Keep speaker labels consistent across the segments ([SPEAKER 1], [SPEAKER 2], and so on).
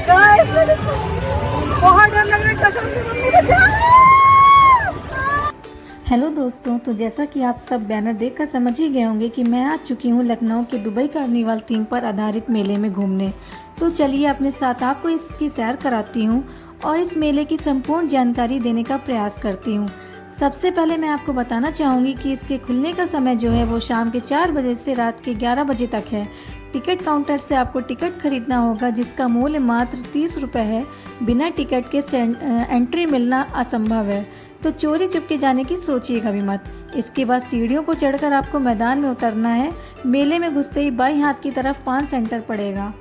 [SPEAKER 1] Guys बहुत डर लग रहा है, कसम से मम्मी बचाओ।
[SPEAKER 2] हेलो दोस्तों, तो जैसा कि आप सब बैनर देखकर समझ ही गए होंगे कि मैं आ चुकी हूँ लखनऊ के दुबई कार्निवाल थीम पर आधारित मेले में घूमने। तो चलिए अपने साथ आपको इसकी सैर कराती हूँ और इस मेले की संपूर्ण जानकारी देने का प्रयास करती हूँ। सबसे पहले मैं आपको बताना चाहूँगी कि इसके खुलने का समय जो है वो शाम के 4 बजे से रात के 11 बजे तक है। टिकट काउंटर से आपको टिकट खरीदना होगा जिसका मूल्य मात्र 30 रुपये है। बिना टिकट के एंट्री मिलना असंभव है, तो चोरी चुपके जाने की सोचिएगा भी मत। इसके बाद सीढ़ियों को चढ़कर आपको मैदान में उतरना है। मेले में घुसते ही बाईं हाथ की तरफ पान सेंटर पड़ेगा।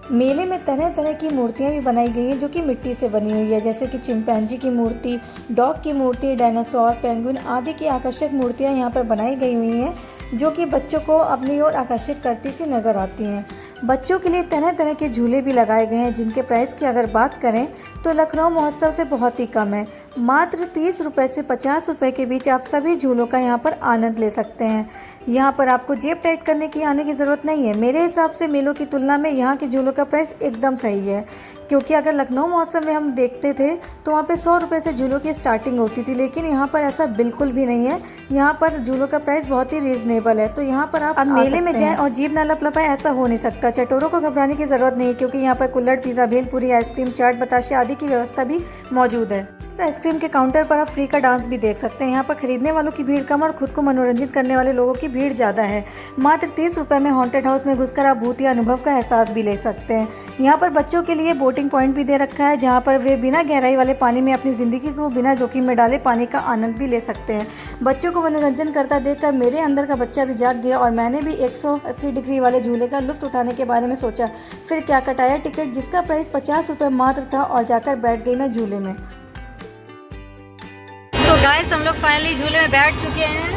[SPEAKER 2] मेले में तरह तरह की मूर्तियां भी बनाई गई हैं जो कि मिट्टी से बनी हुई है, जैसे कि चिंपैंजी की मूर्ति, डॉग की मूर्ति, डायनासोर, पेंगुइन आदि की आकर्षक मूर्तियां यहाँ पर बनाई गई हुई हैं जो कि बच्चों को अपनी ओर आकर्षित करती सी नज़र आती हैं। बच्चों के लिए तरह तरह के झूले भी लगाए गए हैं जिनके प्राइस की अगर बात करें तो लखनऊ महोत्सव से बहुत ही कम है। मात्र 30 रुपये से 50 रुपये के बीच आप सभी झूलों का यहाँ पर आनंद ले सकते हैं। यहाँ पर आपको जेब टाइट करने की आने की ज़रूरत नहीं है। मेरे हिसाब से मेलों की तुलना में यहाँ के झूलों का प्राइस एकदम सही है, क्योंकि अगर लखनऊ महोत्सव में हम देखते थे तो वहाँ पे 100 रुपये से झूलों की स्टार्टिंग होती थी, लेकिन यहाँ पर ऐसा बिल्कुल भी नहीं है। यहाँ पर झूलों का प्राइस बहुत ही रीजनेबल है। तो यहाँ पर आप मेले में जाएं और जीभ ना लपलपाएं, ऐसा हो नहीं सकता। चटोरों को घबराने की ज़रूरत नहीं, क्योंकि यहाँ पर कुल्हड़, पिज़्ज़ा, भेलपूरी, आइसक्रीम, चाट, बताशे आदि की व्यवस्था भी मौजूद है। इस आइसक्रीम के काउंटर पर आप फ्री का डांस भी देख सकते हैं। यहाँ पर खरीदने वालों की भीड़ कम और खुद को मनोरंजित करने वाले लोगों की भीड़ ज़्यादा है। मात्र 30 रुपये में हॉन्टेड हाउस में घुसकर आप भूतिया अनुभव का एहसास भी ले सकते हैं। यहाँ पर बच्चों के लिए बोटिंग पॉइंट भी दे रखा है, जहाँ पर वे बिना गहराई वाले पानी में अपनी ज़िंदगी को बिना जोखिम में डाले पानी का आनंद भी ले सकते हैं। बच्चों को मनोरंजन करता देखकर मेरे अंदर का बच्चा भी जाग गया और मैंने भी 180 डिग्री वाले झूले का लुत्फ उठाने के बारे में सोचा। फिर क्या कटाया टिकट, जिसका प्राइस 50 रुपये मात्र था, और जाकर बैठ गई मैं झूले में। तो गाइस हम लोग फाइनली झूले में बैठ चुके हैं।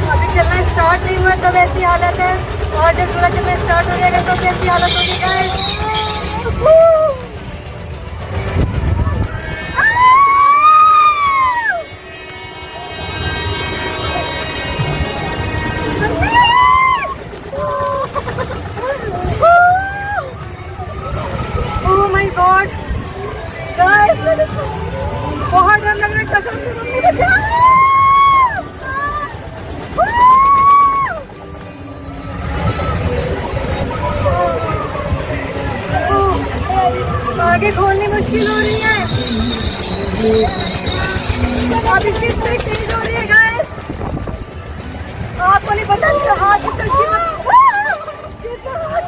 [SPEAKER 2] अभी चलना स्टार्ट नहीं हुआ तब ऐसी हालत है, और जब झूला चलना स्टार्ट हो जाएगा तो कैसी हालत होगी गाइस। गॉड गाइस, बहुत डर लग रहा है, कसम से मम्मी बचाओ। आगे खोलनी मुश्किल हो रही है, अब इसकी स्पीड तेज हो रही है गाइस। आपको नहीं पता मेरा हाथ कितना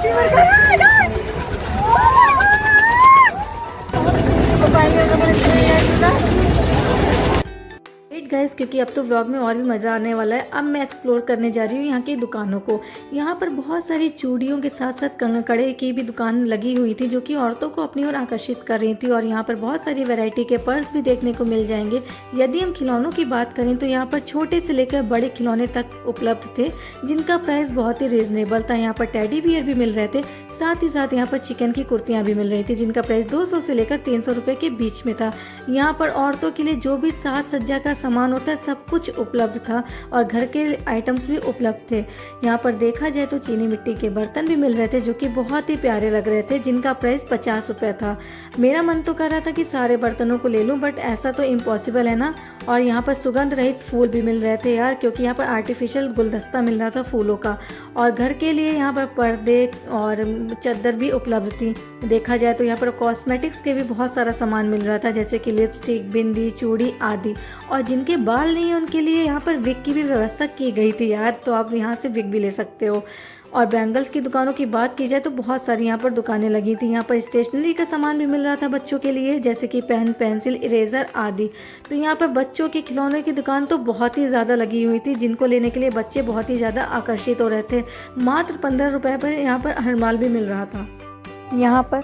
[SPEAKER 2] शिवर कर रहा है गाइस। गाइस, क्योंकि अब तो व्लॉग में और भी मज़ा आने वाला है। अब मैं एक्सप्लोर करने जा रही हूँ यहाँ की दुकानों को। यहाँ पर बहुत सारी चूड़ियों के साथ साथ कड़े की भी दुकान लगी हुई थी जो कि औरतों को अपनी ओर आकर्षित कर रही थी, और यहाँ पर बहुत सारी वैरायटी के पर्स भी देखने को मिल जाएंगे। यदि हम खिलौनों की बात करें तो यहाँ पर छोटे से लेकर बड़े खिलौने तक उपलब्ध थे जिनका प्राइस बहुत ही रीजनेबल था। यहाँ पर टेडी बियर भी मिल रहे थे, साथ ही साथ यहाँ पर चिकन की कुर्तियाँ भी मिल रही थी जिनका प्राइस 200 से लेकर 300 रुपये के बीच में था। यहाँ पर औरतों के लिए जो भी साज सज्जा का सामान होता है सब कुछ उपलब्ध था, और घर के आइटम्स भी उपलब्ध थे। यहाँ पर देखा जाए तो चीनी मिट्टी के बर्तन भी मिल रहे थे जो कि बहुत ही प्यारे लग रहे थे, जिनका प्राइस 50 रुपये था। मेरा मन तो कर रहा था कि सारे बर्तनों को ले लूँ, बट ऐसा तो इम्पॉसिबल है ना। और यहाँ पर सुगंध रहित फूल भी मिल रहे थे यार, क्योंकि यहाँ पर आर्टिफिशियल गुलदस्ता मिल रहा था फूलों का, और घर के लिए यहाँ पर पर्दे और चादर भी उपलब्ध थी। देखा जाए तो यहाँ पर कॉस्मेटिक्स के भी बहुत सारा सामान मिल रहा था, जैसे कि लिपस्टिक, बिंदी, चूड़ी आदि। और जिनके बाल नहीं है उनके लिए यहाँ पर विग की भी व्यवस्था की गई थी यार, तो आप यहाँ से विग भी ले सकते हो। और बैंगल्स की दुकानों की बात की जाए तो बहुत सारी यहाँ पर दुकानें लगी थी। यहाँ पर स्टेशनरी का सामान भी मिल रहा था बच्चों के लिए, जैसे कि पेन, पेंसिल, इरेजर आदि। तो यहाँ पर बच्चों के खिलौने की दुकान तो बहुत ही ज़्यादा लगी हुई थी, जिनको लेने के लिए बच्चे बहुत ही ज़्यादा आकर्षित हो रहे थे। मात्र 15 रुपये पर यहाँ पर हर माल भी मिल रहा था। यहाँ पर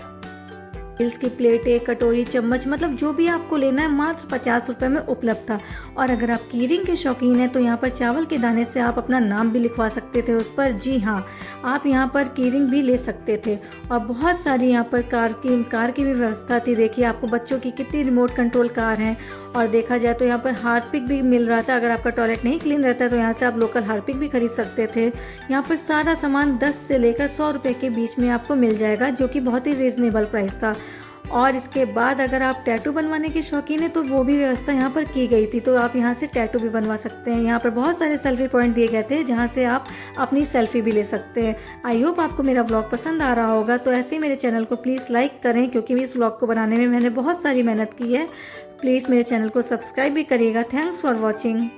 [SPEAKER 2] स्टील्स की प्लेटें, कटोरी, चम्मच, मतलब जो भी आपको लेना है मात्र 50 रुपये में उपलब्ध था। और अगर आप कीरिंग के शौकीन हैं तो यहाँ पर चावल के दाने से आप अपना नाम भी लिखवा सकते थे उस पर। जी हाँ, आप यहाँ पर कीरिंग भी ले सकते थे। और बहुत सारी यहाँ पर कार की भी व्यवस्था थी। देखिए आपको बच्चों की कितनी रिमोट कंट्रोल कार हैं। और देखा जाए तो यहाँ पर हार्पिक भी मिल रहा था। अगर आपका टॉयलेट नहीं क्लीन रहता है तो यहाँ से आप लोकल हार्पिक भी खरीद सकते थे। यहाँ पर सारा सामान 10 से लेकर 100 रुपये के बीच में आपको मिल जाएगा, जो कि बहुत ही रीज़नेबल प्राइस था। और इसके बाद अगर आप टैटू बनवाने के शौकीन हैं तो वो भी व्यवस्था यहाँ पर की गई थी, तो आप यहाँ से टैटू भी बनवा सकते हैं। यहाँ पर बहुत सारे सेल्फी पॉइंट दिए गए थे जहाँ से आप अपनी सेल्फी भी ले सकते हैं। आई होप आपको मेरा व्लॉग पसंद आ रहा होगा। तो ऐसे ही मेरे चैनल को प्लीज़ लाइक करें, क्योंकि इस व्लॉग को बनाने में मैंने बहुत सारी मेहनत की है। प्लीज़ मेरे चैनल को सब्सक्राइब भी करिएगा। Thanks for watching.